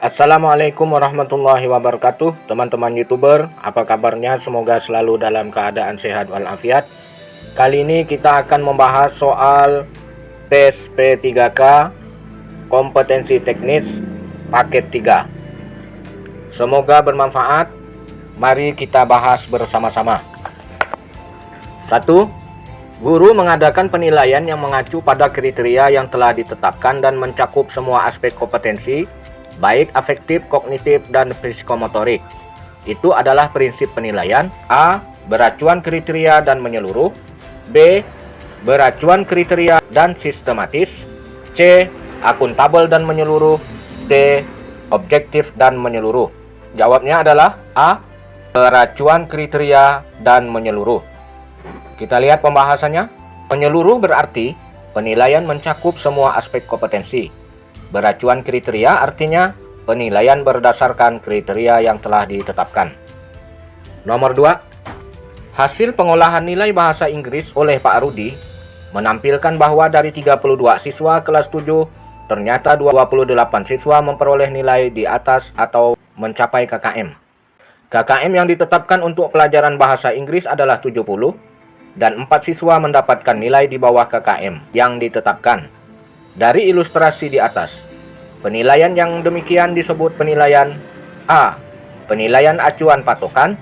Assalamualaikum warahmatullahi wabarakatuh. Teman-teman YouTuber, apa kabarnya? Semoga selalu dalam keadaan sehat walafiat. Kali ini kita akan membahas soal tes P3K kompetensi teknis paket 3. Semoga bermanfaat. Mari kita bahas bersama-sama. 1. Guru mengadakan penilaian yang mengacu pada kriteria yang telah ditetapkan dan mencakup semua aspek kompetensi, baik afektif, kognitif, dan psikomotorik. Itu adalah prinsip penilaian. A. Beracuan kriteria dan menyeluruh. B. Beracuan kriteria dan sistematis. C. Akuntabel dan menyeluruh. D. Objektif dan menyeluruh. Jawabnya adalah A. Beracuan kriteria dan menyeluruh. Kita lihat pembahasannya. Menyeluruh berarti penilaian mencakup semua aspek kompetensi. Beracuan kriteria artinya penilaian berdasarkan kriteria yang telah ditetapkan. Nomor 2. Hasil pengolahan nilai bahasa Inggris oleh Pak Rudi menampilkan bahwa dari 32 siswa kelas 7, ternyata 28 siswa memperoleh nilai di atas atau mencapai KKM. KKM yang ditetapkan untuk pelajaran bahasa Inggris adalah 70, dan 4 siswa mendapatkan nilai di bawah KKM yang ditetapkan. Dari ilustrasi di atas, penilaian yang demikian disebut penilaian A. Penilaian acuan patokan.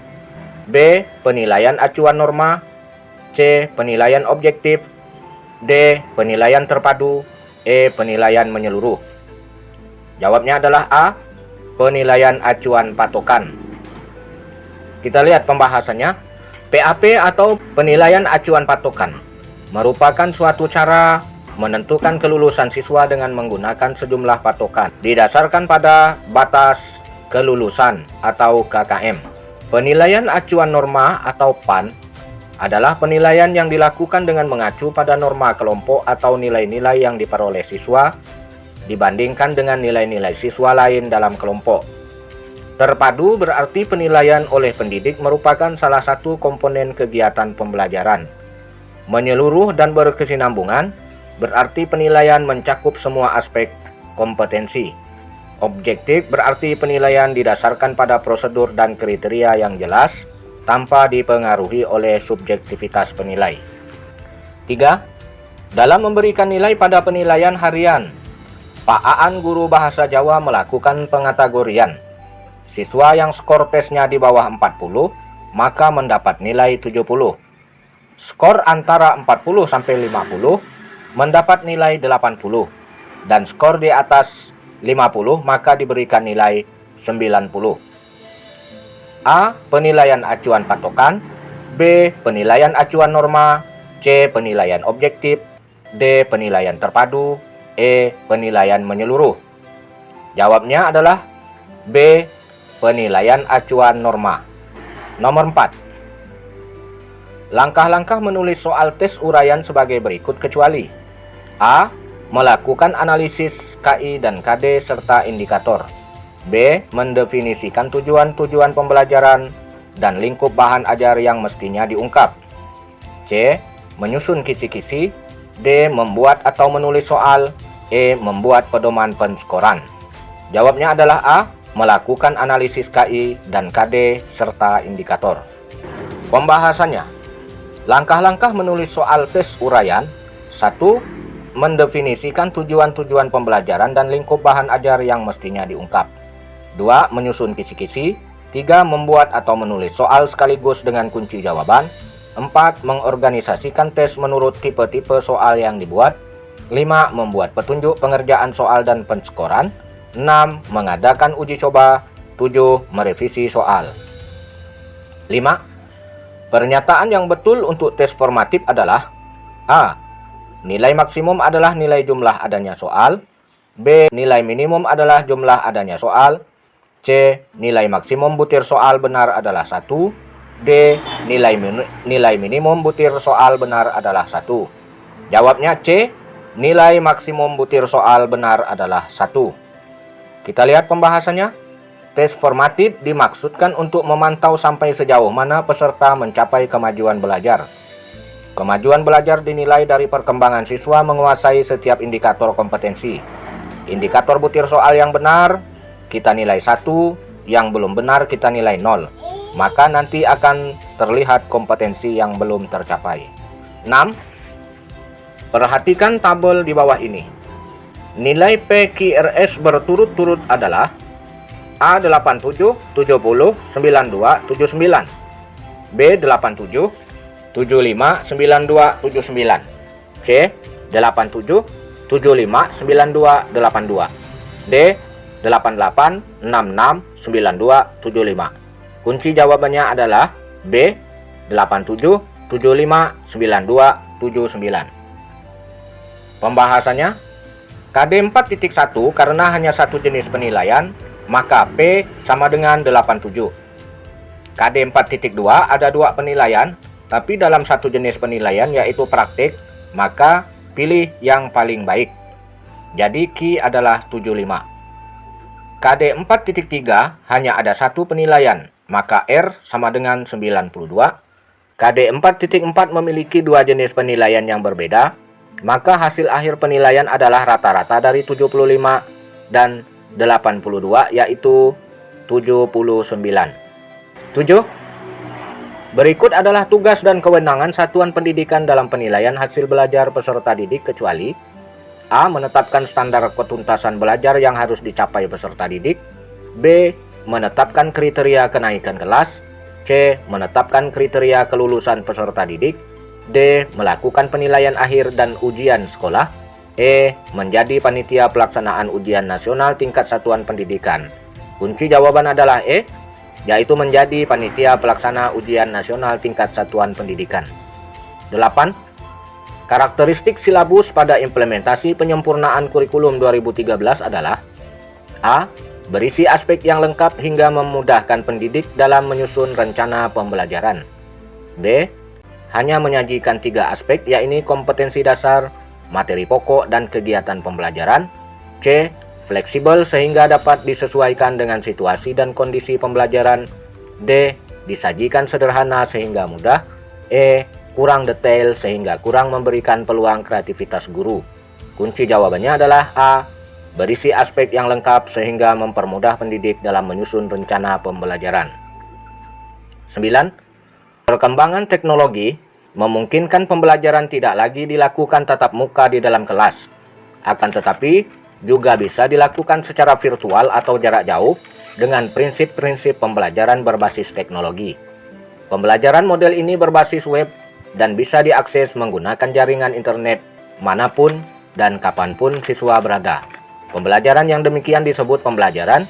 B. Penilaian acuan norma. C. Penilaian objektif. D. Penilaian terpadu. E. Penilaian menyeluruh. Jawabnya adalah A. Penilaian acuan patokan. Kita lihat pembahasannya. PAP atau penilaian acuan patokan merupakan suatu cara menentukan kelulusan siswa dengan menggunakan sejumlah patokan didasarkan pada batas kelulusan atau KKM. Penilaian acuan norma atau PAN adalah penilaian yang dilakukan dengan mengacu pada norma kelompok atau nilai-nilai yang diperoleh siswa dibandingkan dengan nilai-nilai siswa lain dalam kelompok. Terpadu berarti penilaian oleh pendidik merupakan salah satu komponen kegiatan pembelajaran. Menyeluruh dan berkesinambungan berarti penilaian mencakup semua aspek kompetensi. Objektif berarti penilaian didasarkan pada prosedur dan kriteria yang jelas tanpa dipengaruhi oleh subjektivitas penilai. 3. Dalam memberikan nilai pada penilaian harian, Pak Aan guru bahasa Jawa melakukan pengategorian. Siswa yang skor tesnya di bawah 40 maka mendapat nilai 70. Skor antara 40 sampai 50 mendapat nilai 80 dan skor di atas 50 maka diberikan nilai 90. A. Penilaian acuan patokan. B. Penilaian acuan norma. C. Penilaian objektif. D. Penilaian terpadu. E. Penilaian menyeluruh. Jawabnya adalah B. Penilaian acuan norma. Nomor 4. Langkah-langkah menulis soal tes uraian sebagai berikut kecuali A. Melakukan analisis KI dan KD serta indikator. B. Mendefinisikan tujuan-tujuan pembelajaran dan lingkup bahan ajar yang mestinya diungkap. C. Menyusun kisi-kisi. D. Membuat atau menulis soal. E. Membuat pedoman penskoran. Jawabnya adalah A. Melakukan analisis KI dan KD serta indikator. Pembahasannya. Langkah-langkah menulis soal tes uraian. 1. Mendefinisikan tujuan-tujuan pembelajaran dan lingkup bahan ajar yang mestinya diungkap. 2. Menyusun kisi-kisi. 3. Membuat atau menulis soal sekaligus dengan kunci jawaban. 4. Mengorganisasikan tes menurut tipe-tipe soal yang dibuat. 5. Membuat petunjuk pengerjaan soal dan penskoran. 6. Mengadakan uji coba. 7. Merevisi soal. 5. Pernyataan yang betul untuk tes formatif adalah A. Nilai maksimum adalah nilai jumlah adanya soal. B. Nilai minimum adalah jumlah adanya soal. C. Nilai maksimum butir soal benar adalah 1. D. Nilai minimum butir soal benar adalah 1. Jawabnya C. Nilai maksimum butir soal benar adalah 1. Kita lihat pembahasannya. Tes formatif dimaksudkan untuk memantau sampai sejauh mana peserta mencapai kemajuan belajar. Kemajuan belajar dinilai dari perkembangan siswa menguasai setiap indikator kompetensi. Indikator butir soal yang benar kita nilai 1, yang belum benar kita nilai 0. Maka nanti akan terlihat kompetensi yang belum tercapai. 6. Perhatikan tabel di bawah ini. Nilai PQRS berturut-turut adalah A87, 70, 92, 79, B87, 75, 92, 79, C87, 75, 92, 82, D88, 66, 92, 75. Kunci jawabannya adalah B87, 75, 92, 79. Pembahasannya, KD 4.1 karena hanya satu jenis penilaian, maka P sama dengan 87. KD 4.2 ada dua penilaian, tapi dalam satu jenis penilaian yaitu praktik, maka pilih yang paling baik. Jadi Q adalah 75. KD 4.3 hanya ada satu penilaian, maka R sama dengan 92. KD 4.4 memiliki dua jenis penilaian yang berbeda, maka hasil akhir penilaian adalah rata-rata dari 75 dan 82, yaitu 79. 7. Berikut adalah tugas dan kewenangan satuan pendidikan dalam penilaian hasil belajar peserta didik kecuali A. Menetapkan standar ketuntasan belajar yang harus dicapai peserta didik, B. Menetapkan kriteria kenaikan kelas, C. Menetapkan kriteria kelulusan peserta didik, D. Melakukan penilaian akhir dan ujian sekolah, E. Menjadi panitia pelaksanaan ujian nasional tingkat satuan pendidikan. Kunci jawaban adalah E, yaitu menjadi panitia pelaksana ujian nasional tingkat satuan pendidikan. 8. Karakteristik silabus pada implementasi penyempurnaan kurikulum 2013 adalah A. Berisi aspek yang lengkap hingga memudahkan pendidik dalam menyusun rencana pembelajaran. B. Hanya menyajikan 3 aspek, yaitu kompetensi dasar, materi pokok, dan kegiatan pembelajaran. C. Fleksibel sehingga dapat disesuaikan dengan situasi dan kondisi pembelajaran. D. Disajikan sederhana sehingga mudah. E. Kurang detail sehingga kurang memberikan peluang kreativitas guru. Kunci jawabannya adalah A. Berisi aspek yang lengkap sehingga mempermudah pendidik dalam menyusun rencana pembelajaran. 9. Perkembangan teknologi memungkinkan pembelajaran tidak lagi dilakukan tatap muka di dalam kelas, akan tetapi juga bisa dilakukan secara virtual atau jarak jauh dengan prinsip-prinsip pembelajaran berbasis teknologi. Pembelajaran model ini berbasis web dan bisa diakses menggunakan jaringan internet manapun dan kapanpun siswa berada. Pembelajaran yang demikian disebut pembelajaran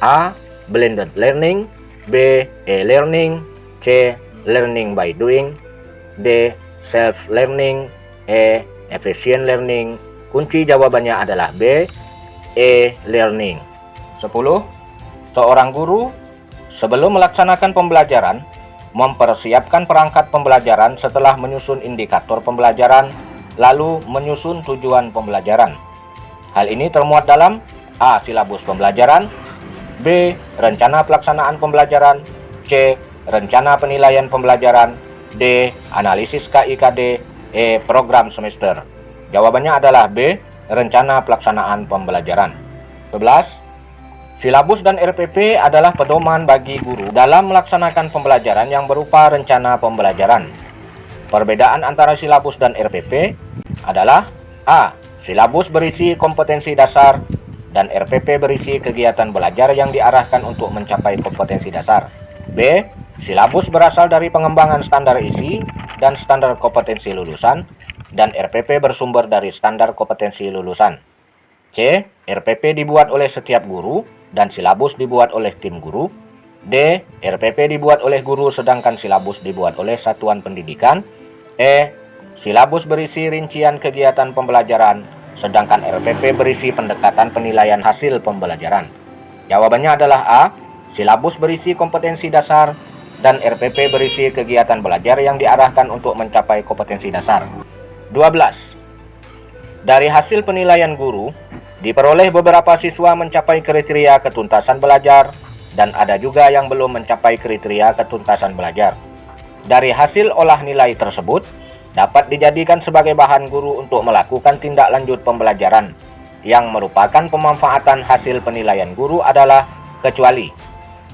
A. Blended learning, B. E-learning, C. Learning by doing, D. Self-learning, E. Efficient learning. Kunci jawabannya adalah B. E-learning. 10. Seorang guru sebelum melaksanakan pembelajaran mempersiapkan perangkat pembelajaran setelah menyusun indikator pembelajaran, lalu menyusun tujuan pembelajaran. Hal ini termuat dalam A. Silabus pembelajaran, B. Rencana pelaksanaan pembelajaran, C. Rencana penilaian pembelajaran, D. Analisis KIKD, E. Program semester. Jawabannya adalah B. Rencana pelaksanaan pembelajaran. 11. Silabus dan RPP adalah pedoman bagi guru dalam melaksanakan pembelajaran yang berupa rencana pembelajaran. Perbedaan antara silabus dan RPP adalah A. Silabus berisi kompetensi dasar dan RPP berisi kegiatan belajar yang diarahkan untuk mencapai kompetensi dasar. B. Silabus berasal dari pengembangan standar isi dan standar kompetensi lulusan, dan RPP bersumber dari standar kompetensi lulusan. C. RPP dibuat oleh setiap guru dan silabus dibuat oleh tim guru. D. RPP dibuat oleh guru sedangkan silabus dibuat oleh satuan pendidikan. E. Silabus berisi rincian kegiatan pembelajaran sedangkan RPP berisi pendekatan penilaian hasil pembelajaran. Jawabannya adalah A. Silabus berisi kompetensi dasar dan RPP berisi kegiatan belajar yang diarahkan untuk mencapai kompetensi dasar. 12. Dari hasil penilaian guru, diperoleh beberapa siswa mencapai kriteria ketuntasan belajar dan ada juga yang belum mencapai kriteria ketuntasan belajar. Dari hasil olah nilai tersebut, dapat dijadikan sebagai bahan guru untuk melakukan tindak lanjut pembelajaran yang merupakan pemanfaatan hasil penilaian guru adalah kecuali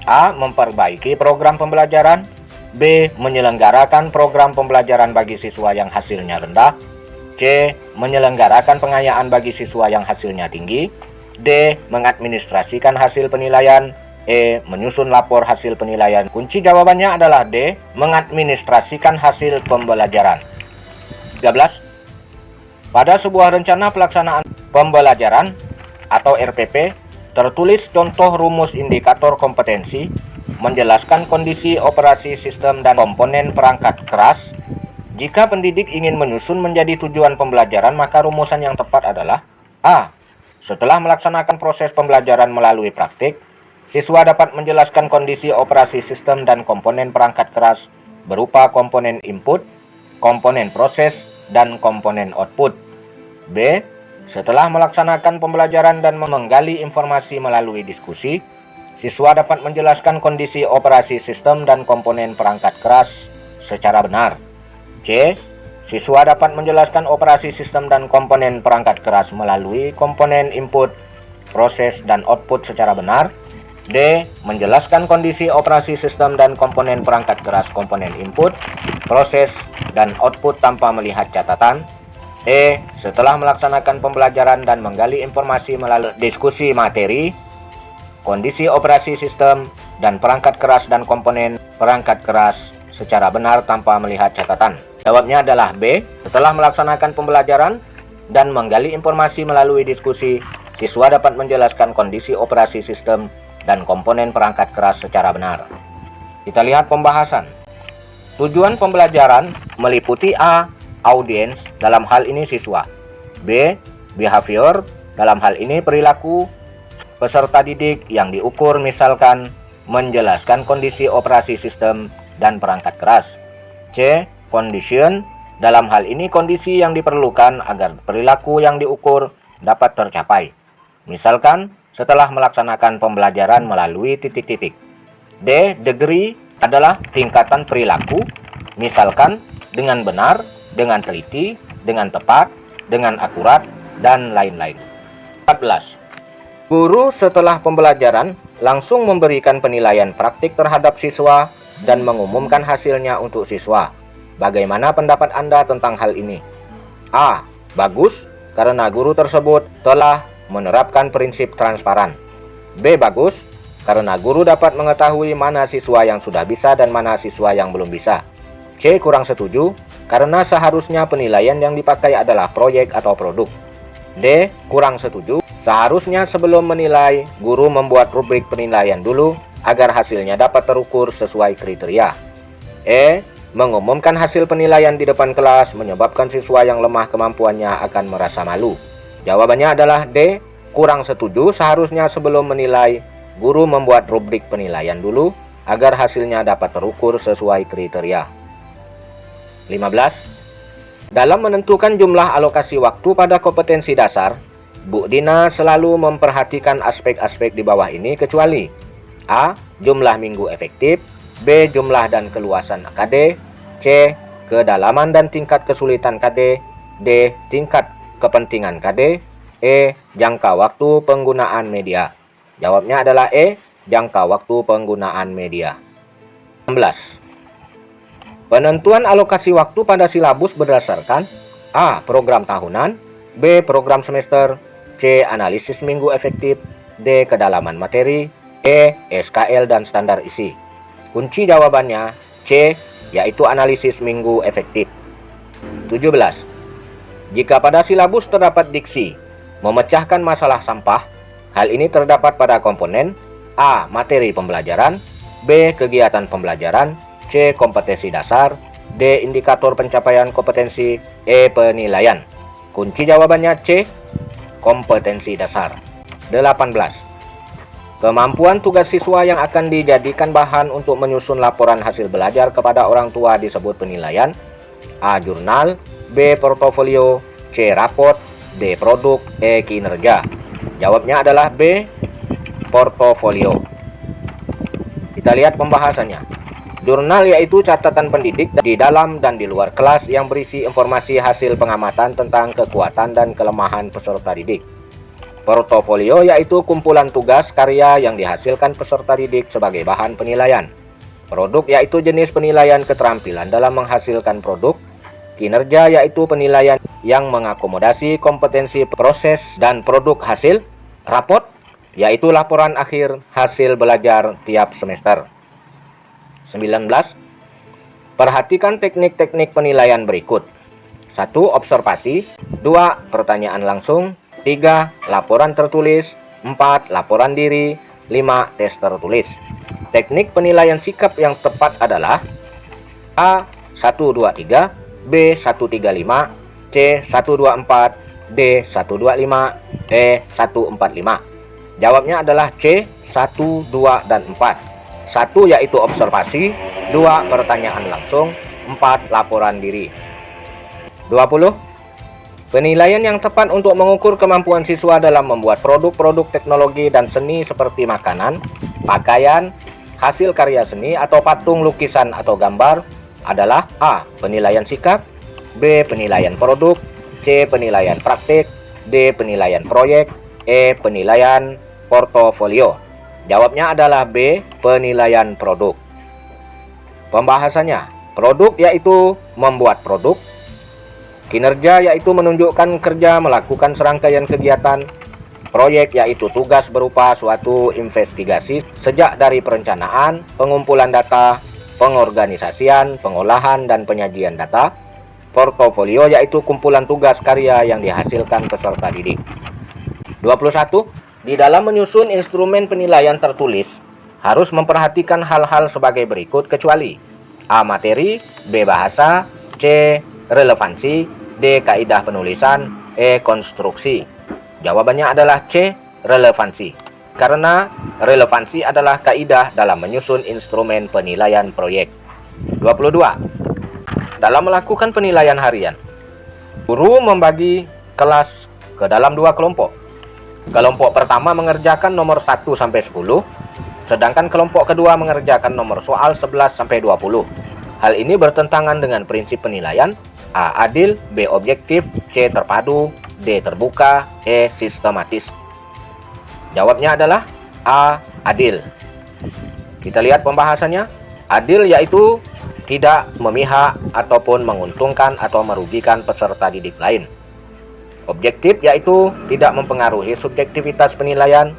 A. Memperbaiki program pembelajaran, B. Menyelenggarakan program pembelajaran bagi siswa yang hasilnya rendah, C. Menyelenggarakan pengayaan bagi siswa yang hasilnya tinggi, D. Mengadministrasikan hasil penilaian, E. Menyusun lapor hasil penilaian. Kunci jawabannya adalah D. Mengadministrasikan hasil pembelajaran. 13. Pada sebuah rencana pelaksanaan pembelajaran atau RPP, tertulis contoh rumus indikator kompetensi, menjelaskan kondisi operasi sistem dan komponen perangkat keras. Jika pendidik ingin menyusun menjadi tujuan pembelajaran, maka rumusan yang tepat adalah A. Setelah melaksanakan proses pembelajaran melalui praktik, siswa dapat menjelaskan kondisi operasi sistem dan komponen perangkat keras berupa komponen input, komponen proses, dan komponen output. B. Setelah melaksanakan pembelajaran dan menggali informasi melalui diskusi, siswa dapat menjelaskan kondisi operasi sistem dan komponen perangkat keras secara benar. C. Siswa dapat menjelaskan operasi sistem dan komponen perangkat keras melalui komponen input, proses, dan output secara benar. D. Menjelaskan kondisi operasi sistem dan komponen perangkat keras komponen input, proses, dan output tanpa melihat catatan. E. Setelah melaksanakan pembelajaran dan menggali informasi melalui diskusi materi, kondisi operasi sistem dan perangkat keras dan komponen perangkat keras secara benar tanpa melihat catatan. Jawabnya adalah B. Setelah melaksanakan pembelajaran dan menggali informasi melalui diskusi, siswa dapat menjelaskan kondisi operasi sistem dan komponen perangkat keras secara benar. Kita lihat pembahasan. Tujuan pembelajaran meliputi A. Audiens, dalam hal ini siswa. B. Behavior, dalam hal ini perilaku peserta didik yang diukur, misalkan menjelaskan kondisi operasi sistem dan perangkat keras. C. Condition, dalam hal ini kondisi yang diperlukan agar perilaku yang diukur dapat tercapai. Misalkan setelah melaksanakan pembelajaran melalui titik-titik. D. Degree adalah tingkatan perilaku, misalkan dengan benar, dengan teliti, dengan tepat, dengan akurat, dan lain-lain. 14. Guru setelah pembelajaran langsung memberikan penilaian praktik terhadap siswa dan mengumumkan hasilnya untuk siswa. Bagaimana pendapat Anda tentang hal ini? A. Bagus, karena guru tersebut telah menerapkan prinsip transparan. B. Bagus, karena guru dapat mengetahui mana siswa yang sudah bisa dan mana siswa yang belum bisa. C. Kurang setuju, karena seharusnya penilaian yang dipakai adalah proyek atau produk. D. Kurang setuju, seharusnya sebelum menilai, guru membuat rubrik penilaian dulu agar hasilnya dapat terukur sesuai kriteria. E. Mengumumkan hasil penilaian di depan kelas menyebabkan siswa yang lemah kemampuannya akan merasa malu. Jawabannya adalah D. Kurang setuju, seharusnya sebelum menilai, guru membuat rubrik penilaian dulu agar hasilnya dapat terukur sesuai kriteria. 15. Dalam menentukan jumlah alokasi waktu pada kompetensi dasar, Bu Dina selalu memperhatikan aspek-aspek di bawah ini kecuali A. Jumlah minggu efektif, B. Jumlah dan keluasan KD, C. Kedalaman dan tingkat kesulitan KD, D. Tingkat kepentingan KD, E. Jangka waktu penggunaan media. Jawabnya adalah E. Jangka waktu penggunaan media. 16. Penentuan alokasi waktu pada silabus berdasarkan A. Program tahunan, B. Program semester, C. Analisis minggu efektif, D. Kedalaman materi, E. SKL dan standar isi. Kunci jawabannya C, yaitu analisis minggu efektif. 17. Jika pada silabus terdapat diksi memecahkan masalah sampah, hal ini terdapat pada komponen A. Materi pembelajaran, B. Kegiatan pembelajaran, C. Kompetensi dasar, D. Indikator pencapaian kompetensi, E. Penilaian. Kunci jawabannya C. Kompetensi dasar. 18. Kemampuan tugas siswa yang akan dijadikan bahan untuk menyusun laporan hasil belajar kepada orang tua disebut penilaian. A. Jurnal, B. Portofolio, C. Raport, D. Produk, E. Kinerja. Jawabnya adalah B. Portofolio. Kita lihat pembahasannya. Jurnal yaitu catatan pendidik di dalam dan di luar kelas yang berisi informasi hasil pengamatan tentang kekuatan dan kelemahan peserta didik. Portofolio yaitu kumpulan tugas karya yang dihasilkan peserta didik sebagai bahan penilaian. Produk yaitu jenis penilaian keterampilan dalam menghasilkan produk. Kinerja yaitu penilaian yang mengakomodasi kompetensi proses dan produk hasil. Rapot yaitu laporan akhir hasil belajar tiap semester. 19. Perhatikan teknik-teknik penilaian berikut. 1. Observasi. 2. Pertanyaan langsung. 3. Laporan tertulis. 4. Laporan diri. 5. Tes tertulis. Teknik penilaian sikap yang tepat adalah A. 123, B. 135, C. 124, D. 125, E. 145. Jawabnya adalah C. 1, 2, dan 4. 1 yaitu observasi, 2 pertanyaan langsung, 4 laporan diri. 20. Penilaian yang tepat untuk mengukur kemampuan siswa dalam membuat produk-produk teknologi dan seni seperti makanan, pakaian, hasil karya seni atau patung, lukisan atau gambar adalah A. Penilaian sikap, B. Penilaian produk, C. Penilaian praktik, D. Penilaian proyek, E. Penilaian portofolio. Jawabnya adalah B. Penilaian produk. Pembahasannya, produk yaitu membuat produk, kinerja yaitu menunjukkan kerja melakukan serangkaian kegiatan, proyek yaitu tugas berupa suatu investigasi sejak dari perencanaan, pengumpulan data, pengorganisasian, pengolahan, dan penyajian data. Portofolio yaitu kumpulan tugas karya yang dihasilkan peserta didik. 21. Di dalam menyusun instrumen penilaian tertulis, harus memperhatikan hal-hal sebagai berikut kecuali A. Materi, B. Bahasa, C. Relevansi, D. Kaidah penulisan, E. Konstruksi. Jawabannya adalah C. Relevansi. Karena relevansi adalah kaidah dalam menyusun instrumen penilaian proyek. 22. Dalam melakukan penilaian harian, guru membagi kelas ke dalam 2 kelompok. Kelompok pertama mengerjakan nomor 1 sampai 10, sedangkan kelompok kedua mengerjakan nomor soal 11 sampai 20. Hal ini bertentangan dengan prinsip penilaian A. Adil, B. Objektif, C. Terpadu, D. Terbuka, E. Sistematis. Jawabnya adalah A. Adil. Kita lihat pembahasannya. Adil yaitu tidak memihak ataupun menguntungkan atau merugikan peserta didik lain. Objektif yaitu tidak mempengaruhi subjektivitas penilaian.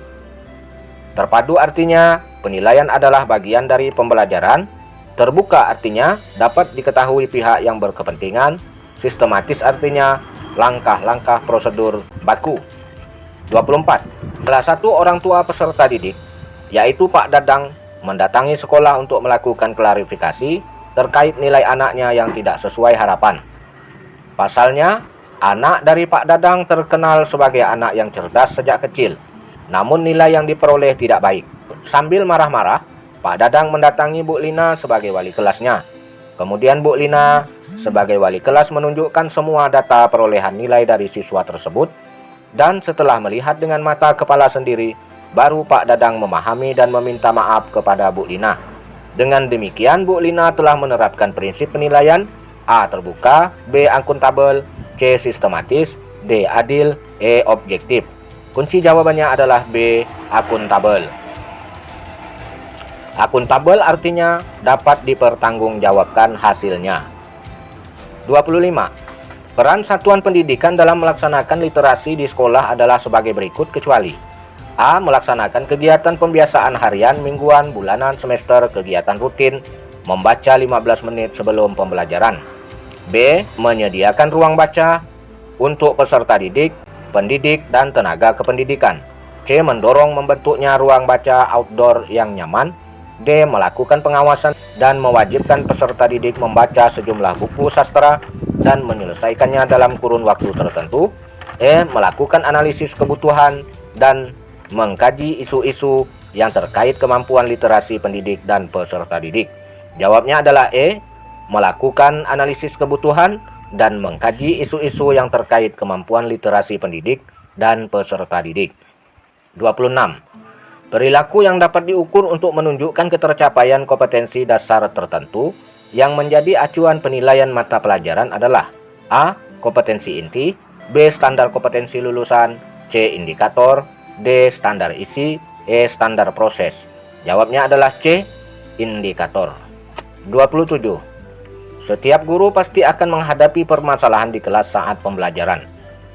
Terpadu artinya penilaian adalah bagian dari pembelajaran. Terbuka artinya dapat diketahui pihak yang berkepentingan. Sistematis artinya langkah-langkah prosedur baku. 24. Salah satu orang tua peserta didik, yaitu Pak Dadang, mendatangi sekolah untuk melakukan klarifikasi terkait nilai anaknya yang tidak sesuai harapan. Pasalnya, anak dari Pak Dadang terkenal sebagai anak yang cerdas sejak kecil, namun nilai yang diperoleh tidak baik. Sambil marah-marah, Pak Dadang mendatangi Bu Lina sebagai wali kelasnya. Kemudian Bu Lina sebagai wali kelas menunjukkan semua data perolehan nilai dari siswa tersebut, dan setelah melihat dengan mata kepala sendiri, baru Pak Dadang memahami dan meminta maaf kepada Bu Lina. Dengan demikian, Bu Lina telah menerapkan prinsip penilaian A. Terbuka, B. Akuntabel, C. Sistematis, D. Adil, E. Objektif. Kunci jawabannya adalah B. Akuntabel. Akuntabel artinya dapat dipertanggungjawabkan hasilnya. 25. Peran satuan pendidikan dalam melaksanakan literasi di sekolah adalah sebagai berikut kecuali A. Melaksanakan kegiatan pembiasaan harian, mingguan, bulanan, semester, kegiatan rutin, membaca 15 menit sebelum pembelajaran. B. Menyediakan ruang baca untuk peserta didik, pendidik, dan tenaga kependidikan. C. Mendorong membentuknya ruang baca outdoor yang nyaman. D. Melakukan pengawasan dan mewajibkan peserta didik membaca sejumlah buku sastra dan menyelesaikannya dalam kurun waktu tertentu. E. Melakukan analisis kebutuhan dan mengkaji isu-isu yang terkait kemampuan literasi pendidik dan peserta didik. Jawabnya adalah E. Melakukan analisis kebutuhan dan mengkaji isu-isu yang terkait kemampuan literasi pendidik dan peserta didik. 26. Perilaku yang dapat diukur untuk menunjukkan ketercapaian kompetensi dasar tertentu yang menjadi acuan penilaian mata pelajaran adalah A. Kompetensi inti, B. Standar kompetensi lulusan, C. Indikator, D. Standar isi, E. Standar proses. Jawabnya adalah C. Indikator. 27. Setiap guru pasti akan menghadapi permasalahan di kelas saat pembelajaran.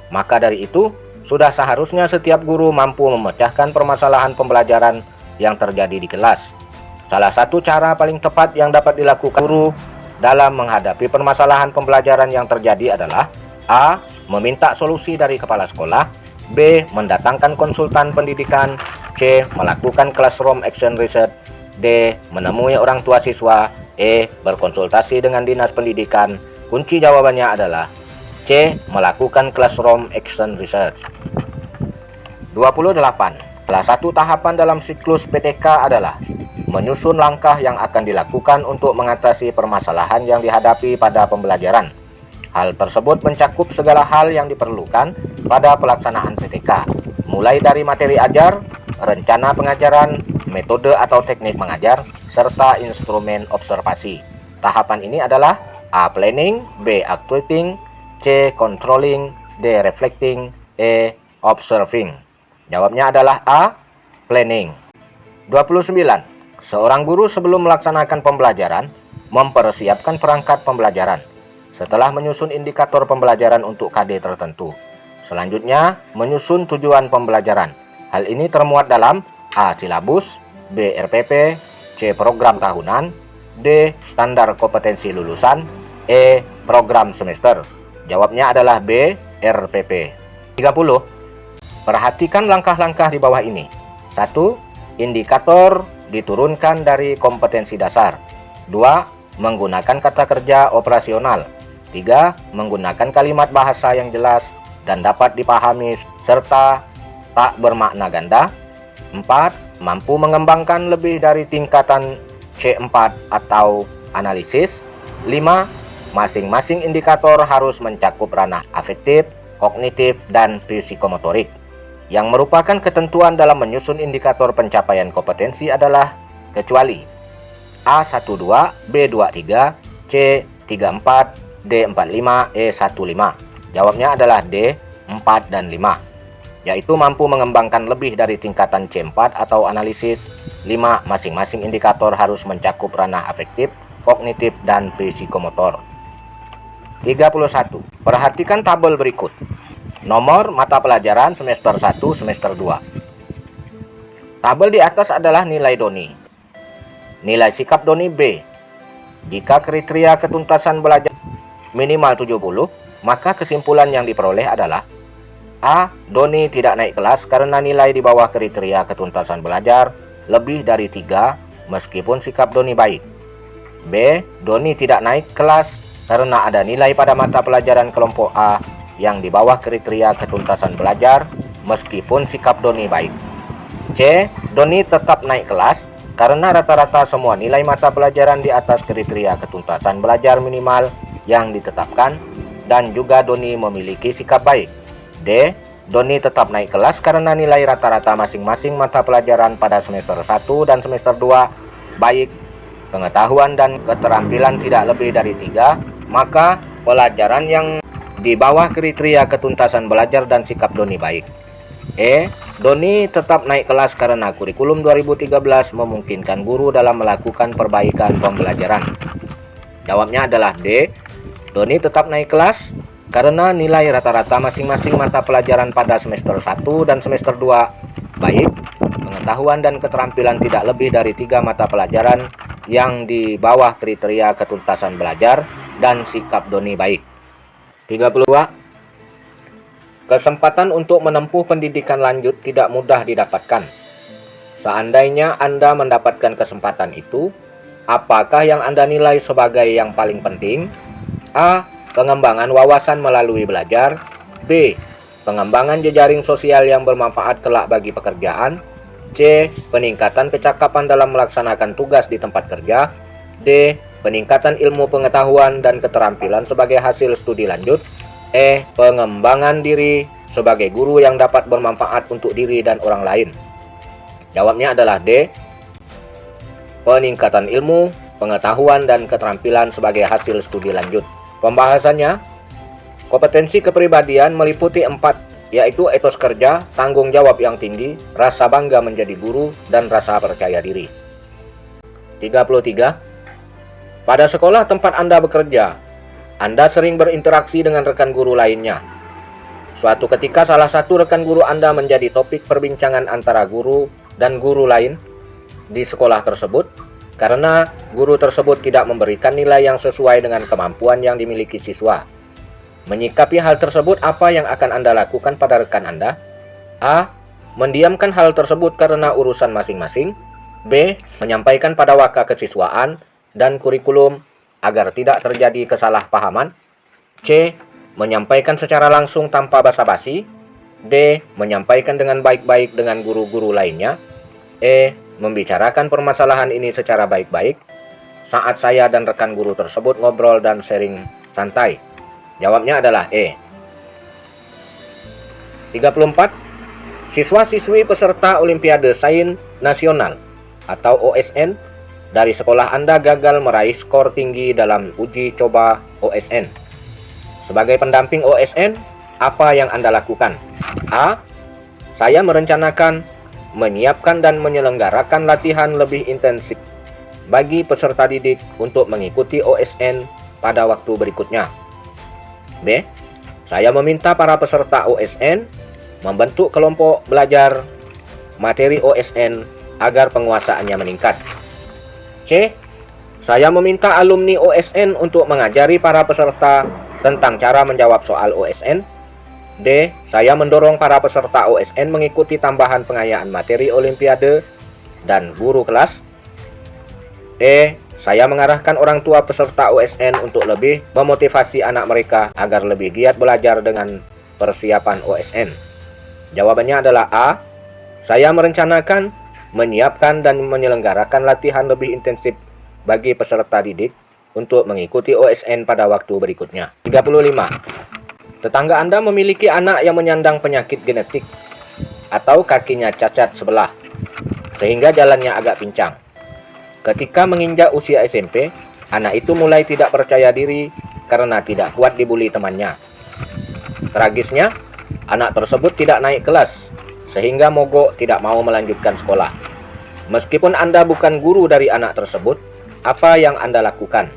Maka dari itu, sudah seharusnya setiap guru mampu memecahkan permasalahan pembelajaran yang terjadi di kelas. Salah satu cara paling tepat yang dapat dilakukan guru dalam menghadapi permasalahan pembelajaran yang terjadi adalah A. Meminta solusi dari kepala sekolah, B. Mendatangkan konsultan pendidikan, C. Melakukan classroom action research, D. Menemui orang tua siswa, E. Berkonsultasi dengan dinas pendidikan. Kunci jawabannya adalah C. Melakukan classroom action research. 28. Salah satu tahapan dalam siklus PTK adalah menyusun langkah yang akan dilakukan untuk mengatasi permasalahan yang dihadapi pada pembelajaran. Hal tersebut mencakup segala hal yang diperlukan pada pelaksanaan PTK, mulai dari materi ajar, rencana pengajaran, metode atau teknik mengajar, serta instrumen observasi. Tahapan ini adalah A. Planning, B. Actuating, C. Controlling, D. Reflecting, E. Observing. Jawabnya adalah A. Planning. 29. Seorang guru sebelum melaksanakan pembelajaran mempersiapkan perangkat pembelajaran setelah menyusun indikator pembelajaran untuk KD tertentu. Selanjutnya, menyusun tujuan pembelajaran. Hal ini termuat dalam A. Silabus, B. RPP, C. Program tahunan, D. Standar kompetensi lulusan, E. Program semester. Jawabnya adalah B. RPP. 30. Perhatikan langkah-langkah di bawah ini. 1. Indikator diturunkan dari kompetensi dasar. 2. Menggunakan kata kerja operasional. 3. Menggunakan kalimat bahasa yang jelas dan dapat dipahami serta tak bermakna ganda. 4. Mampu mengembangkan lebih dari tingkatan C4 atau analisis. 5. Masing-masing indikator harus mencakup ranah afektif, kognitif, dan psikomotorik. Yang merupakan ketentuan dalam menyusun indikator pencapaian kompetensi adalah kecuali A12, B23, C34, D45, E15. Jawabnya adalah D4 dan 5, yaitu mampu mengembangkan lebih dari tingkatan C4 atau analisis. 5. Masing-masing indikator harus mencakup ranah afektif, kognitif, dan psikomotor. 31. Perhatikan tabel berikut. Nomor mata pelajaran semester 1, semester 2. Tabel di atas adalah nilai Doni. Nilai sikap Doni B. Jika kriteria ketuntasan belajar minimal 70, maka kesimpulan yang diperoleh adalah A. Doni tidak naik kelas karena nilai di bawah kriteria ketuntasan belajar lebih dari 3 meskipun sikap Doni baik. B. Doni tidak naik kelas karena ada nilai pada mata pelajaran kelompok A yang di bawah kriteria ketuntasan belajar meskipun sikap Doni baik. C. Doni tetap naik kelas karena rata-rata semua nilai mata pelajaran di atas kriteria ketuntasan belajar minimal yang ditetapkan dan juga Doni memiliki sikap baik. D. Doni tetap naik kelas karena nilai rata-rata masing-masing mata pelajaran pada semester 1 dan semester 2 baik, pengetahuan dan keterampilan tidak lebih dari 3, maka pelajaran yang di bawah kriteria ketuntasan belajar dan sikap Doni baik. E. Doni tetap naik kelas karena kurikulum 2013 memungkinkan guru dalam melakukan perbaikan pembelajaran. Jawabnya adalah D. Doni tetap naik kelas karena nilai rata-rata masing-masing mata pelajaran pada semester 1 dan semester 2 baik, pengetahuan dan keterampilan tidak lebih dari 3 mata pelajaran yang di bawah kriteria ketuntasan belajar dan sikap Doni baik. 32. Kesempatan untuk menempuh pendidikan lanjut tidak mudah didapatkan. Seandainya Anda mendapatkan kesempatan itu, apakah yang Anda nilai sebagai yang paling penting? A. Pengembangan wawasan melalui belajar. B. Pengembangan jejaring sosial yang bermanfaat kelak bagi pekerjaan. C. Peningkatan kecakapan dalam melaksanakan tugas di tempat kerja. D. Peningkatan ilmu pengetahuan dan keterampilan sebagai hasil studi lanjut. E. Pengembangan diri sebagai guru yang dapat bermanfaat untuk diri dan orang lain. Jawabnya adalah D. Peningkatan ilmu, pengetahuan, dan keterampilan sebagai hasil studi lanjut. Pembahasannya, kompetensi kepribadian meliputi 4 yaitu etos kerja, tanggung jawab yang tinggi, rasa bangga menjadi guru, dan rasa percaya diri. 33. Pada sekolah tempat Anda bekerja, Anda sering berinteraksi dengan rekan guru lainnya. Suatu ketika salah satu rekan guru Anda menjadi topik perbincangan antara guru dan guru lain di sekolah tersebut karena guru tersebut tidak memberikan nilai yang sesuai dengan kemampuan yang dimiliki siswa. Menyikapi hal tersebut, apa yang akan Anda lakukan pada rekan Anda? A. Mendiamkan hal tersebut karena urusan masing-masing. B. Menyampaikan pada waka kesiswaan dan kurikulum agar tidak terjadi kesalahpahaman. C. Menyampaikan secara langsung tanpa basa-basi. D. Menyampaikan dengan baik-baik dengan guru-guru lainnya. E. Membicarakan permasalahan ini secara baik-baik saat saya dan rekan guru tersebut ngobrol dan sharing santai. Jawabnya adalah E. 34. Siswa-siswi peserta Olimpiade Sains Nasional atau OSN dari sekolah Anda gagal meraih skor tinggi dalam uji coba OSN. Sebagai pendamping OSN, apa yang Anda lakukan? A. Saya merencanakan, menyiapkan dan menyelenggarakan latihan lebih intensif bagi peserta didik untuk mengikuti OSN pada waktu berikutnya. B. Saya meminta para peserta OSN membentuk kelompok belajar materi OSN agar penguasaannya meningkat. C. Saya meminta alumni OSN untuk mengajari para peserta tentang cara menjawab soal OSN. D. Saya mendorong para peserta OSN mengikuti tambahan pengayaan materi Olimpiade dan guru kelas. E. Saya mengarahkan orang tua peserta OSN untuk lebih memotivasi anak mereka agar lebih giat belajar dengan persiapan OSN. Jawabannya adalah A. Saya merencanakan, menyiapkan dan menyelenggarakan latihan lebih intensif bagi peserta didik untuk mengikuti OSN pada waktu berikutnya. 35. Tetangga Anda memiliki anak yang menyandang penyakit genetik atau kakinya cacat sebelah, sehingga jalannya agak pincang. Ketika menginjak usia SMP, anak itu mulai tidak percaya diri karena tidak kuat dibully temannya. Tragisnya, anak tersebut tidak naik kelas, sehingga mogok tidak mau melanjutkan sekolah. Meskipun Anda bukan guru dari anak tersebut, apa yang Anda lakukan?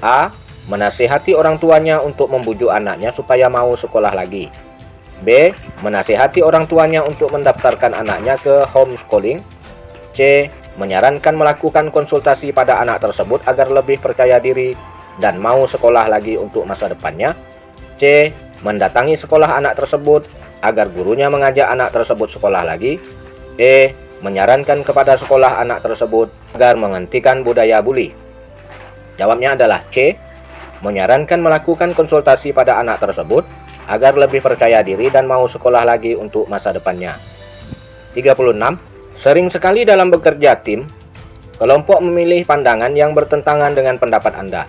A. Menasihati orang tuanya untuk membujuk anaknya supaya mau sekolah lagi. B. Menasihati orang tuanya untuk mendaftarkan anaknya ke homeschooling. C. Menyarankan melakukan konsultasi pada anak tersebut agar lebih percaya diri dan mau sekolah lagi untuk masa depannya. C. Mendatangi sekolah anak tersebut agar gurunya mengajak anak tersebut sekolah lagi. E. Menyarankan kepada sekolah anak tersebut agar menghentikan budaya bully. Jawabnya adalah C. Menyarankan melakukan konsultasi pada anak tersebut agar lebih percaya diri dan mau sekolah lagi untuk masa depannya. 36. Sering sekali dalam bekerja tim, kelompok memilih pandangan yang bertentangan dengan pendapat Anda.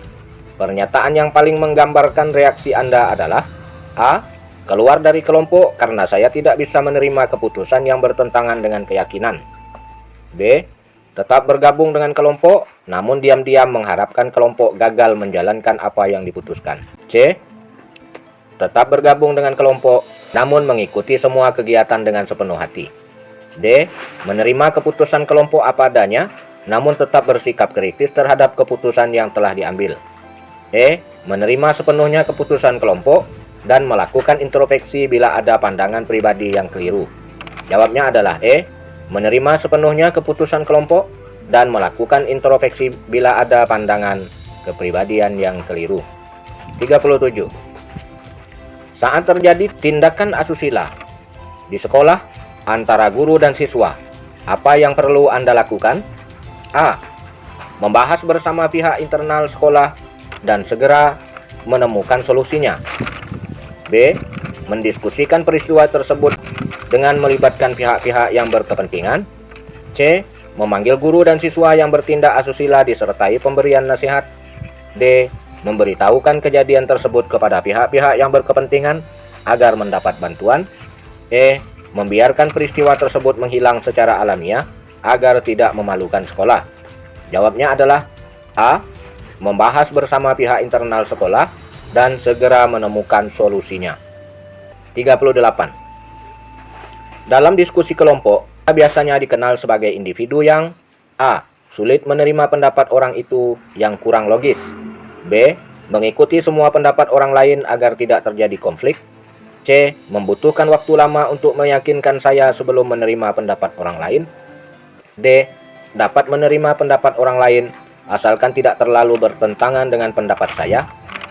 Pernyataan yang paling menggambarkan reaksi Anda adalah A. Keluar dari kelompok karena saya tidak bisa menerima keputusan yang bertentangan dengan keyakinan. B. Tetap bergabung dengan kelompok, namun diam-diam mengharapkan kelompok gagal menjalankan apa yang diputuskan. C. Tetap bergabung dengan kelompok, namun mengikuti semua kegiatan dengan sepenuh hati. D. Menerima keputusan kelompok apa adanya, namun tetap bersikap kritis terhadap keputusan yang telah diambil. E. Menerima sepenuhnya keputusan kelompok dan melakukan introspeksi bila ada pandangan pribadi yang keliru. Jawabnya adalah E. Menerima sepenuhnya keputusan kelompok dan melakukan introspeksi bila ada pandangan kepribadian yang keliru. 37. Saat terjadi tindakan asusila di sekolah antara guru dan siswa, apa yang perlu Anda lakukan? A. Membahas bersama pihak internal sekolah dan segera menemukan solusinya. B. Mendiskusikan peristiwa tersebut dengan melibatkan pihak-pihak yang berkepentingan. C. Memanggil guru dan siswa yang bertindak asusila disertai pemberian nasihat. D. Memberitahukan kejadian tersebut kepada pihak-pihak yang berkepentingan agar mendapat bantuan. E. Membiarkan peristiwa tersebut menghilang secara alamiah agar tidak memalukan sekolah. Jawabnya adalah A. Membahas bersama pihak internal sekolah dan segera menemukan solusinya. 38. Dalam diskusi kelompok, biasanya dikenal sebagai individu yang A. Sulit menerima pendapat orang itu yang kurang logis. B. Mengikuti semua pendapat orang lain agar tidak terjadi konflik. C. Membutuhkan waktu lama untuk meyakinkan saya sebelum menerima pendapat orang lain. D. Dapat menerima pendapat orang lain asalkan tidak terlalu bertentangan dengan pendapat saya.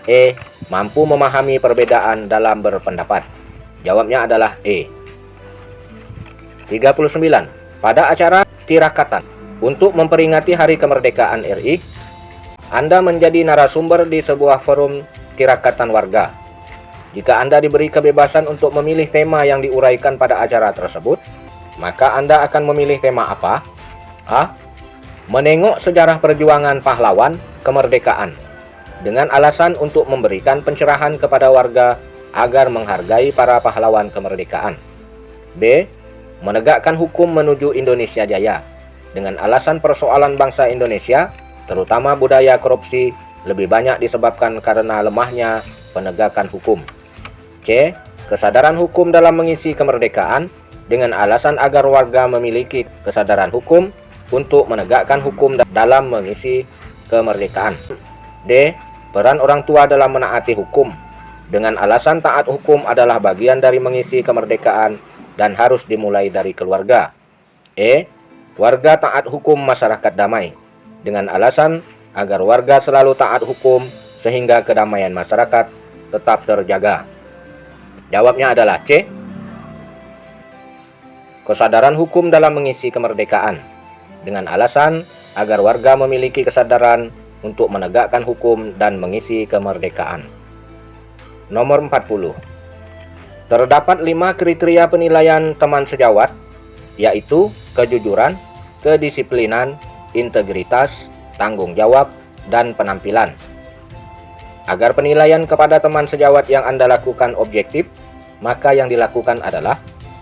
E. Mampu memahami perbedaan dalam berpendapat. Jawabnya adalah E. 39. Pada acara tirakatan untuk memperingati Hari Kemerdekaan RI, Anda menjadi narasumber di sebuah forum tirakatan warga. Jika Anda diberi kebebasan untuk memilih tema yang diuraikan pada acara tersebut, maka Anda akan memilih tema apa? A. Menengok sejarah perjuangan pahlawan kemerdekaan dengan alasan untuk memberikan pencerahan kepada warga agar menghargai para pahlawan kemerdekaan. B. Menegakkan hukum menuju Indonesia Jaya dengan alasan persoalan bangsa Indonesia, terutama budaya korupsi, lebih banyak disebabkan karena lemahnya penegakan hukum. C. Kesadaran hukum dalam mengisi kemerdekaan dengan alasan agar warga memiliki kesadaran hukum untuk menegakkan hukum dalam mengisi kemerdekaan. D. Peran orang tua dalam menaati hukum dengan alasan taat hukum adalah bagian dari mengisi kemerdekaan dan harus dimulai dari keluarga. E. Warga taat hukum masyarakat damai dengan alasan agar warga selalu taat hukum sehingga kedamaian masyarakat tetap terjaga. Jawabnya adalah C. Kesadaran hukum dalam mengisi kemerdekaan dengan alasan agar warga memiliki kesadaran untuk menegakkan hukum dan mengisi kemerdekaan. Nomor 40. Terdapat 5 kriteria penilaian teman sejawat, yaitu kejujuran, kedisiplinan, integritas, tanggung jawab, dan penampilan. Agar penilaian kepada teman sejawat yang Anda lakukan objektif, maka yang dilakukan adalah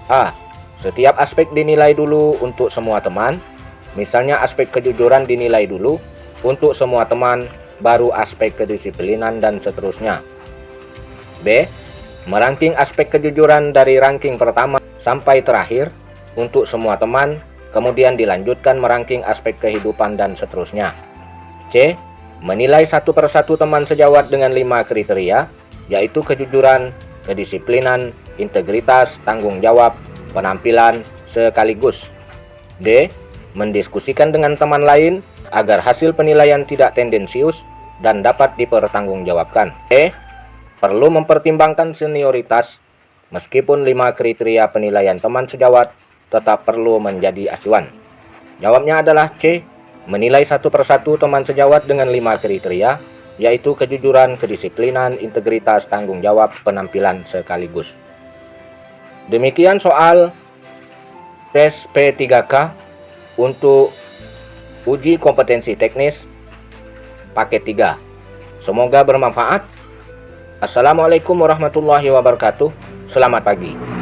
A. Setiap aspek dinilai dulu untuk semua teman. Misalnya aspek kejujuran dinilai dulu untuk semua teman, baru aspek kedisiplinan dan seterusnya. B. Meranking aspek kejujuran dari ranking pertama sampai terakhir untuk semua teman, kemudian dilanjutkan meranking aspek kehidupan dan seterusnya. C. Menilai satu persatu teman sejawat dengan 5 kriteria, yaitu kejujuran, kedisiplinan, integritas, tanggung jawab, penampilan sekaligus. D. Mendiskusikan dengan teman lain agar hasil penilaian tidak tendensius dan dapat dipertanggungjawabkan. E. Perlu mempertimbangkan senioritas, meskipun 5 kriteria penilaian teman sejawat tetap perlu menjadi acuan. Jawabnya adalah C. Menilai satu persatu teman sejawat dengan 5 kriteria, yaitu kejujuran, kedisiplinan, integritas, tanggung jawab, penampilan sekaligus. Demikian soal tes P3K untuk uji kompetensi teknis paket 3. Semoga bermanfaat. Assalamualaikum warahmatullahi wabarakatuh. Selamat pagi.